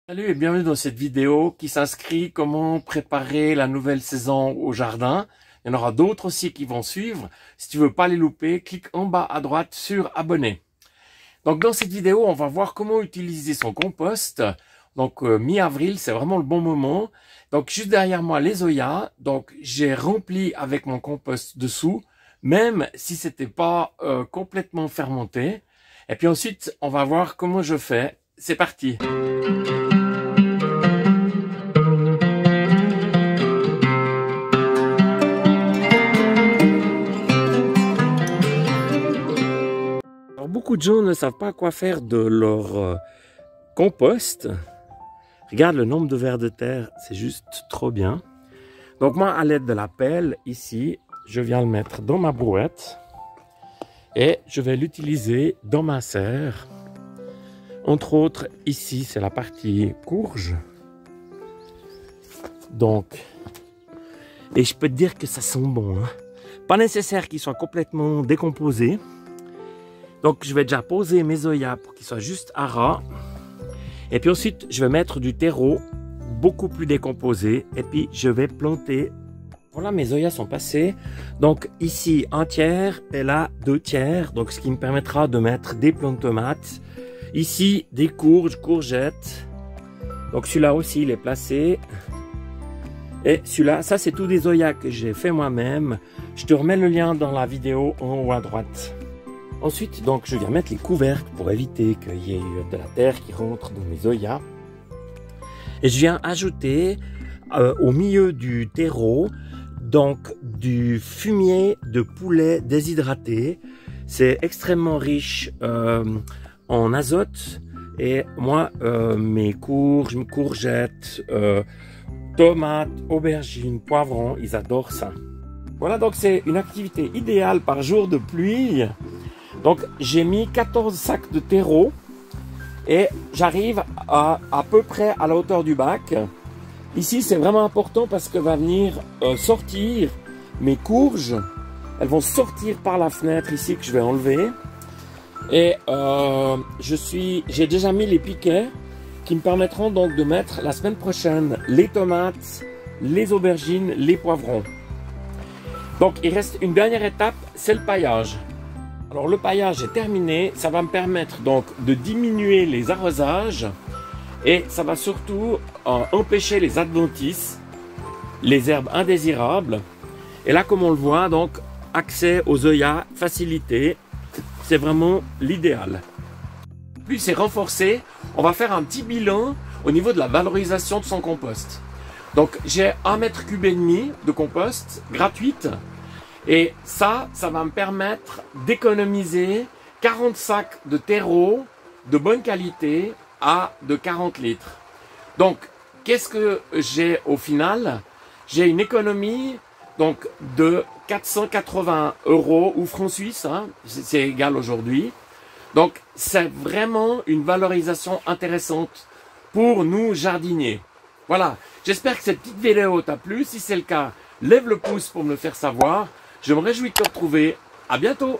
Salut et bienvenue dans cette vidéo qui s'inscrit comment préparer la nouvelle saison au jardin. Il y en aura d'autres aussi qui vont suivre. Si tu veux pas les louper, clique en bas à droite sur abonner. Donc dans cette vidéo, on va voir comment utiliser son compost. Donc mi-avril, c'est vraiment le bon moment. Donc juste derrière moi les Zoya. Donc j'ai rempli avec mon compost dessous, même si c'était pas complètement fermenté. Et puis ensuite, on va voir comment je fais. C'est parti. Beaucoup de gens ne savent pas quoi faire de leur compost. Regarde le nombre de vers de terre, c'est juste trop bien. Donc moi, à l'aide de la pelle, ici, je viens le mettre dans ma brouette et je vais l'utiliser dans ma serre. Entre autres, ici, c'est la partie courge. Donc, et je peux te dire que ça sent bon, hein. Pas nécessaire qu'il soit complètement décomposé. Donc, je vais déjà poser mes Zoya pour qu'ils soient juste à ras. Et puis ensuite, je vais mettre du terreau beaucoup plus décomposé. Et puis, je vais planter. Voilà, mes Zoya sont passés. Donc, ici, 1/3 et là, 2/3. Donc, ce qui me permettra de mettre des plants de tomates. Ici, des courgettes. Donc, celui-là aussi, il est placé. Et celui-là, ça, c'est tous des Zoya que j'ai fait moi-même. Je te remets le lien dans la vidéo en haut à droite. Ensuite, donc, je viens mettre les couvercles pour éviter qu'il y ait de la terre qui rentre dans mes Zoya. Et je viens ajouter au milieu du terreau, donc, du fumier de poulet déshydraté. C'est extrêmement riche en azote. Et moi, mes courgettes, tomates, aubergines, poivrons, ils adorent ça. Voilà, donc c'est une activité idéale par jour de pluie. Donc, j'ai mis 14 sacs de terreau et j'arrive à peu près à la hauteur du bac. Ici, c'est vraiment important parce que va venir sortir mes courges. Elles vont sortir par la fenêtre ici que je vais enlever. Et j'ai déjà mis les piquets qui me permettront donc de mettre la semaine prochaine les tomates, les aubergines, les poivrons. Donc, il reste une dernière étape, c'est le paillage. Alors le paillage est terminé, ça va me permettre donc de diminuer les arrosages et ça va surtout empêcher les adventices, les herbes indésirables. Et là, comme on le voit, donc accès aux Zoya, facilité, c'est vraiment l'idéal. Puis c'est renforcé, on va faire un petit bilan au niveau de la valorisation de son compost. Donc j'ai 1,5 m³ de compost gratuite. Et ça va me permettre d'économiser 40 sacs de terreau de bonne qualité à de 40 litres. Donc, qu'est-ce que j'ai au final? J'ai une économie donc de 480 € ou francs suisses, hein, c'est égal aujourd'hui. Donc, c'est vraiment une valorisation intéressante pour nous jardiniers. Voilà, j'espère que cette petite vidéo t'a plu. Si c'est le cas, lève le pouce pour me le faire savoir. Je me réjouis de te retrouver. À bientôt!